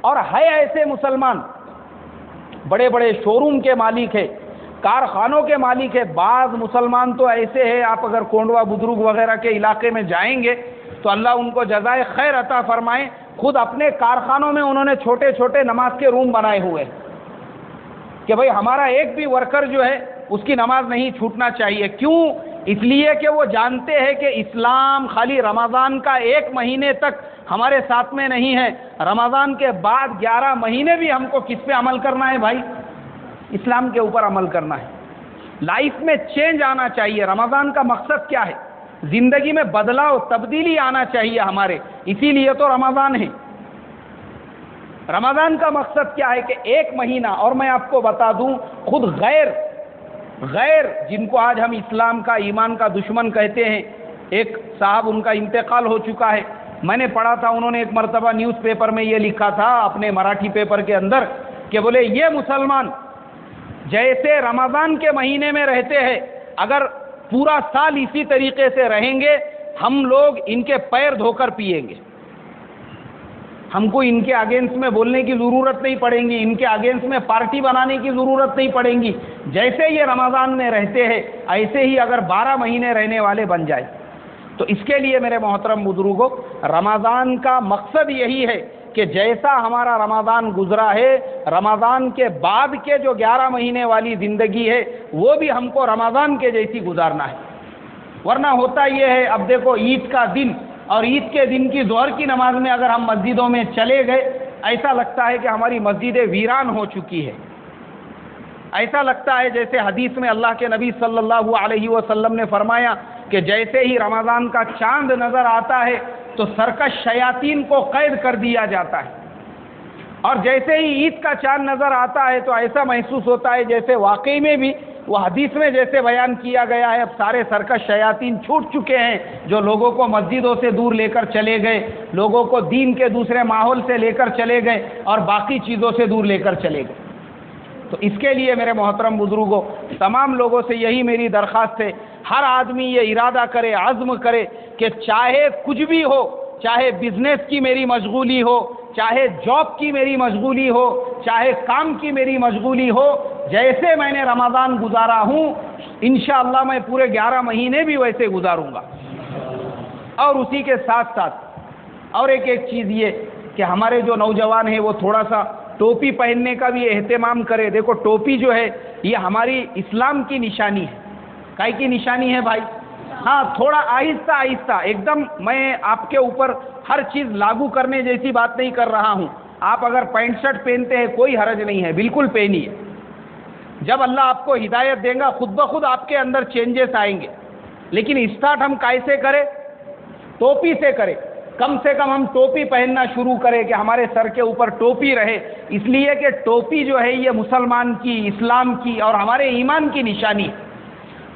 اور ہے ایسے مسلمان، بڑے بڑے شو روم کے مالک ہے، کارخانوں کے مالک ہے، بعض مسلمان تو ایسے ہیں، آپ اگر کونڈوا بدرگ وغیرہ کے علاقے میں جائیں گے تو اللہ ان کو جزائے خیر عطا فرمائے، خود اپنے کارخانوں میں انہوں نے چھوٹے چھوٹے نماز کے روم بنائے ہوئے کہ بھئی ہمارا ایک بھی ورکر جو ہے اس کی نماز نہیں چھوٹنا چاہیے۔ کیوں؟ اس لیے کہ وہ جانتے ہیں کہ اسلام خالی رمضان کا 1 مہینے تک ہمارے ساتھ میں نہیں ہے، رمضان کے بعد 11 مہینے بھی ہم کو کس پہ عمل کرنا ہے بھائی؟ اسلام کے اوپر عمل کرنا ہے۔ لائف میں چینج آنا چاہیے۔ رمضان کا مقصد کیا ہے؟ زندگی میں بدلاؤ، تبدیلی آنا چاہیے ہمارے، اسی لیے تو رمضان ہے۔ رمضان کا مقصد کیا ہے کہ 1 مہینہ، اور میں آپ کو بتا دوں، خود غیر جن کو آج ہم اسلام کا، ایمان کا دشمن کہتے ہیں، ایک صاحب ان کا انتقال ہو چکا ہے، میں نے پڑھا تھا، انہوں نے ایک مرتبہ نیوز پیپر میں یہ لکھا تھا اپنے مراٹھی پیپر کے اندر کہ بولے یہ مسلمان جیسے رمضان کے مہینے میں رہتے ہیں، اگر پورا سال اسی طریقے سے رہیں گے، ہم لوگ ان کے پیر دھو کر پیئیں گے، ہم کو ان کے اگینسٹ میں بولنے کی ضرورت نہیں پڑیں گی، ان کے اگینسٹ میں پارٹی بنانے کی ضرورت نہیں پڑیں گی۔ جیسے یہ رمضان میں رہتے ہیں ایسے ہی اگر 12 مہینے رہنے والے بن جائے تو اس کے لیے میرے محترم بزرگوں، رمضان کا مقصد یہی ہے کہ جیسا ہمارا رمضان گزرا ہے، رمضان کے بعد کے جو 11 مہینے والی زندگی ہے وہ بھی ہم کو رمضان کے جیسی گزارنا ہے۔ ورنہ ہوتا یہ ہے، اب دیکھو عید کا دن اور عید کے دن کی ظہر کی نماز میں اگر ہم مسجدوں میں چلے گئے، ایسا لگتا ہے کہ ہماری مسجدیں ویران ہو چکی ہے۔ ایسا لگتا ہے جیسے حدیث میں اللہ کے نبی صلی اللہ علیہ وسلم نے فرمایا کہ جیسے ہی رمضان کا چاند نظر آتا ہے تو سرکش شیاطین کو قید کر دیا جاتا ہے، اور جیسے ہی عید کا چاند نظر آتا ہے تو ایسا محسوس ہوتا ہے جیسے واقعی میں بھی وہ حدیث میں جیسے بیان کیا گیا ہے، اب سارے سرکش شیاطین چھوٹ چکے ہیں جو لوگوں کو مسجدوں سے دور لے کر چلے گئے، لوگوں کو دین کے دوسرے ماحول سے لے کر چلے گئے اور باقی چیزوں سے دور لے کر چلے گئے۔ تو اس کے لیے میرے محترم بزرگوں، تمام لوگوں سے یہی میری درخواست ہے، ہر آدمی یہ ارادہ کرے، عزم کرے کہ چاہے کچھ بھی ہو، چاہے بزنس کی میری مشغولی ہو، چاہے جاب کی میری مشغولی ہو، چاہے کام کی میری مشغولی ہو، جیسے میں نے رمضان گزارا ہوں انشاءاللہ میں پورے 11 مہینے بھی ویسے گزاروں گا۔ اور اسی کے ساتھ ساتھ اور ایک چیز یہ کہ ہمارے جو نوجوان ہیں وہ تھوڑا سا ٹوپی پہننے کا بھی اہتمام کرے۔ دیکھو ٹوپی جو ہے یہ ہماری اسلام کی نشانی ہے۔ کائے کی نشانی ہے بھائی؟ ہاں، تھوڑا آہستہ آہستہ، ایک دم میں آپ کے اوپر ہر چیز لاگو کرنے جیسی بات نہیں کر رہا ہوں۔ آپ اگر پینٹ شرٹ پہنتے ہیں کوئی حرج نہیں ہے، بالکل پہنیے۔ جب اللہ آپ کو ہدایت دے گا خود بخود آپ کے اندر چینجز آئیں گے، لیکن اسٹارٹ ہم کیسے کریں؟ ٹوپی سے کریں۔ کم سے کم ہم ٹوپی پہننا شروع کریں کہ ہمارے سر کے اوپر ٹوپی رہے، اس لیے کہ ٹوپی جو ہے یہ مسلمان کی، اسلام کی اور ہمارے ایمان کی نشانی ہے۔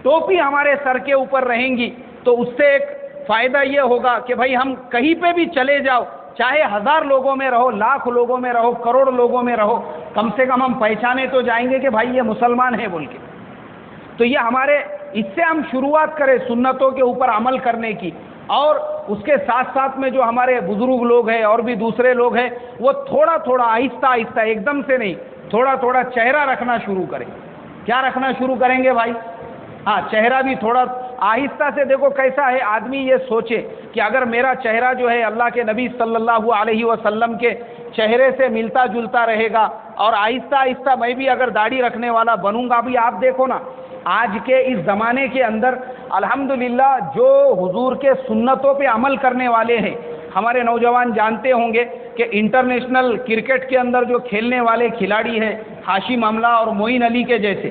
ٹوپی ہمارے سر کے اوپر رہیں گی تو اس سے ایک فائدہ یہ ہوگا کہ بھائی ہم کہیں پہ بھی چلے جاؤ، چاہے 1000 لوگوں میں رہو، لاکھ لوگوں میں رہو، کروڑ لوگوں میں رہو، کم سے کم ہم پہچانے تو جائیں گے کہ بھائی یہ مسلمان ہے بول کے۔ تو یہ ہمارے، اس سے ہم شروعات کریں سنتوں کے اوپر عمل کرنے کی، اور اس کے ساتھ ساتھ میں جو ہمارے بزرگ لوگ ہیں اور بھی دوسرے لوگ ہیں وہ تھوڑا تھوڑا آہستہ آہستہ، ایک دم سے نہیں، تھوڑا تھوڑا چہرہ رکھنا شروع کریں۔ کیا رکھنا شروع کریں گے بھائی؟ ہاں، چہرہ بھی تھوڑا آہستہ سے۔ دیکھو کیسا ہے، آدمی یہ سوچے کہ اگر میرا چہرہ جو ہے اللہ کے نبی صلی اللہ علیہ وسلم کے چہرے سے ملتا جلتا رہے گا، اور آہستہ آہستہ میں بھی اگر داڑھی رکھنے والا بنوں گا بھی، آپ دیکھو نا آج کے اس زمانے کے اندر الحمدللہ جو حضور کے سنتوں پہ عمل کرنے والے ہیں، ہمارے نوجوان جانتے ہوں گے کہ انٹرنیشنل کرکٹ کے اندر جو کھیلنے والے کھلاڑی ہیں ہاشم املہ اور معین علی کے جیسے،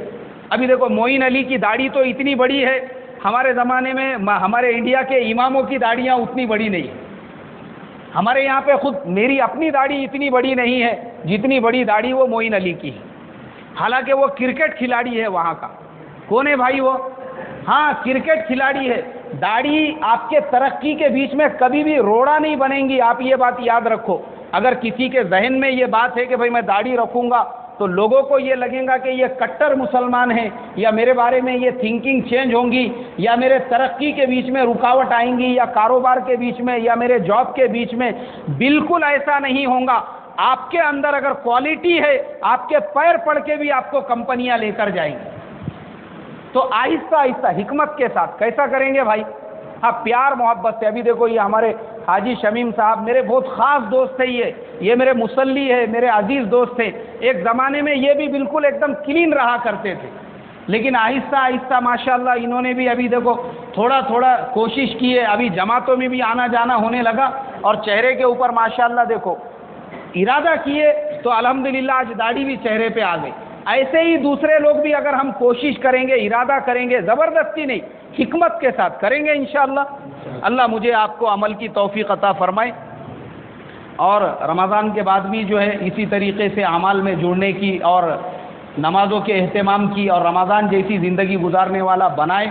ابھی دیکھو معین علی کی داڑھی تو اتنی بڑی ہے، ہمارے زمانے میں ہمارے انڈیا کے اماموں کی داڑیاں اتنی بڑی نہیں ہیں۔ ہمارے یہاں پہ خود میری اپنی داڑھی اتنی بڑی نہیں ہے جتنی بڑی داڑھی وہ معین علی کی ہے، حالانکہ وہ کرکٹ کھلاڑی ہے وہاں کا۔ کون ہے بھائی وہ؟ ہاں، کرکٹ کھلاڑی ہے۔ داڑھی آپ کے ترقی کے بیچ میں کبھی بھی روڑا نہیں بنیں گی، آپ یہ بات یاد رکھو۔ اگر کسی کے ذہن میں یہ بات ہے کہ بھائی میں داڑھی رکھوں گا تو لوگوں کو یہ لگے گا کہ یہ کٹر مسلمان ہیں، یا میرے بارے میں یہ تھنکنگ چینج ہوں گی، یا میرے ترقی کے بیچ میں رکاوٹ آئیں گی، یا کاروبار کے بیچ میں، یا میرے جاب کے بیچ میں۔ بالکل ایسا نہیں ہوگا۔ آپ کے اندر اگر کوالٹی ہے، آپ کے پیر پڑ کے بھی آپ کو کمپنیاں لے کر جائیں گی۔ تو آہستہ آہستہ حکمت کے ساتھ کیسا کریں گے بھائی؟ ہاں، پیار محبت سے۔ ابھی دیکھو یہ ہمارے حاجی شمیم صاحب میرے بہت خاص دوست تھے، یہ میرے مصلی ہے، میرے عزیز دوست تھے۔ ایک زمانے میں یہ بھی بالکل ایک دم کلین رہا کرتے تھے، لیکن آہستہ آہستہ ماشاءاللہ انہوں نے بھی ابھی دیکھو تھوڑا تھوڑا کوشش کی ہے، ابھی جماعتوں میں بھی آنا جانا ہونے لگا، اور چہرے کے اوپر ماشاءاللہ دیکھو ارادہ کیے تو الحمدللہ آج داڑھی بھی چہرے پہ آ گئی۔ ایسے ہی دوسرے لوگ بھی اگر ہم کوشش کریں گے، ارادہ کریں گے، زبردستی نہیں حکمت کے ساتھ کریں گے انشاءاللہ، اللہ مجھے آپ کو عمل کی توفیق عطا فرمائے، اور رمضان کے بعد بھی جو ہے اسی طریقے سے اعمال میں جڑنے کی اور نمازوں کے اہتمام کی اور رمضان جیسی زندگی گزارنے والا بنائے۔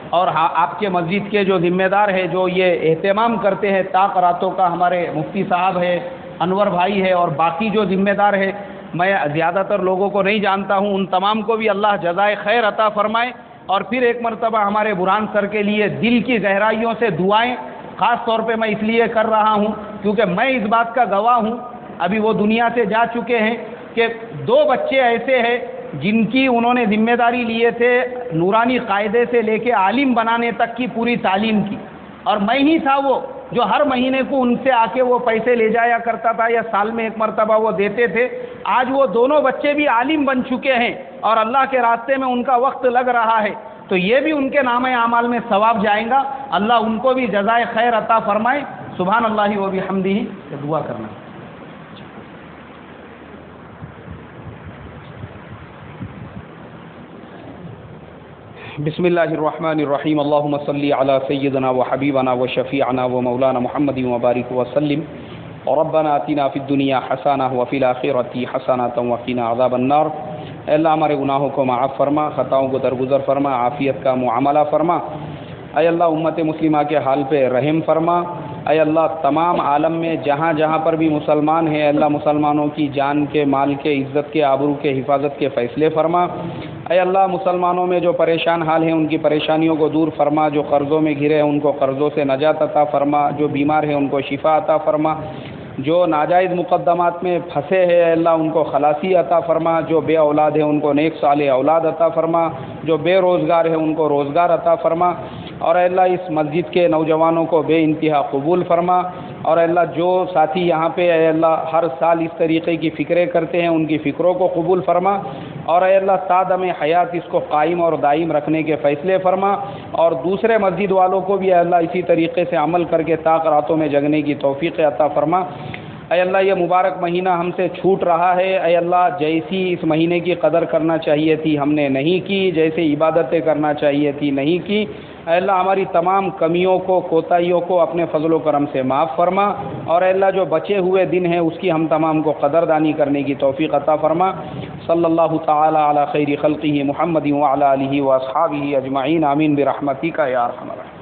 اور آپ کے مسجد کے جو ذمہ دار ہے، جو یہ اہتمام کرتے ہیں طاق راتوں کا، ہمارے مفتی صاحب ہے، انور بھائی ہے، اور باقی جو ذمہ دار ہے، میں زیادہ تر لوگوں کو نہیں جانتا ہوں، ان تمام کو بھی اللہ جزائے خیر عطا فرمائے۔ اور پھر ایک مرتبہ ہمارے برہان سر کے لیے دل کی گہرائیوں سے دعائیں، خاص طور پہ میں اس لیے کر رہا ہوں کیونکہ میں اس بات کا گواہ ہوں، ابھی وہ دنیا سے جا چکے ہیں، کہ 2 بچے ایسے ہیں جن کی انہوں نے ذمہ داری لیے تھے نورانی قاعدے سے لے کے عالم بنانے تک کی پوری تعلیم کی، اور میں ہی تھا وہ جو ہر مہینے کو ان سے آ کے وہ پیسے لے جایا کرتا تھا، یا سال میں ایک مرتبہ وہ دیتے تھے۔ آج وہ دونوں بچے بھی عالم بن چکے ہیں اور اللہ کے راستے میں ان کا وقت لگ رہا ہے، تو یہ بھی ان کے نام اعمال میں ثواب جائیں گا، اللہ ان کو بھی جزائے خیر عطا فرمائے۔ سبحان اللہ و بحمدہ، دعا کرنا۔ بسم اللہ الرحمن الرحیم، اللہم صلی علی سیدنا و حبیبنا و شفیعنا و مولانا محمد وبارک وسلم، ربنا آتنا فی الدنیا حسنہ وفی الآخرۃ حسنۃ وقنا عذاب النار۔ اے اللہ ہمارے گناہوں کو معاف فرما، خطاؤں کو درگزر فرما، عافیت کا معاملہ فرما۔ اے اللہ امت مسلمہ کے حال پہ رحم فرما۔ اے اللہ تمام عالم میں جہاں جہاں پر بھی مسلمان ہیں، اے اللہ مسلمانوں کی جان کے، مال کے، عزت کے، آبرو کے حفاظت کے فیصلے فرما۔ اے اللہ مسلمانوں میں جو پریشان حال ہیں ان کی پریشانیوں کو دور فرما، جو قرضوں میں گھرے ہیں ان کو قرضوں سے نجات عطا فرما، جو بیمار ہیں ان کو شفا عطا فرما، جو ناجائز مقدمات میں پھنسے ہیں اے اللہ ان کو خلاصی عطا فرما، جو بے اولاد ہیں ان کو نیک صالح اولاد عطا فرما، جو بے روزگار ہیں ان کو روزگار عطا فرما، اور اے اللہ اس مسجد کے نوجوانوں کو بے انتہا قبول فرما، اور اے اللہ جو ساتھی یہاں پہ اے اللہ ہر سال اس طریقے کی فکریں کرتے ہیں ان کی فکروں کو قبول فرما، اور اے اللہ تادم حیات اس کو قائم اور دائم رکھنے کے فیصلے فرما، اور دوسرے مسجد والوں کو بھی اے اللہ اسی طریقے سے عمل کر کے طاق راتوں میں جگنے کی توفیق عطا فرما۔ اے اللہ یہ مبارک مہینہ ہم سے چھوٹ رہا ہے، اے اللہ جیسی اس مہینے کی قدر کرنا چاہیے تھی ہم نے نہیں کی، جیسے عبادتیں کرنا چاہیے تھی نہیں کی۔ اے اللہ ہماری تمام کمیوں کو، کوتاہیوں کو اپنے فضل و کرم سے معاف فرما، اور اے اللہ جو بچے ہوئے دن ہیں اس کی ہم تمام کو قدردانی کرنے کی توفیق عطا فرما۔ صلی اللہ تعالی علی خیر خلقہ محمد وعلی آلہ واصحابہ اجمعین، آمین برحمتک یا ارحم الراحمین۔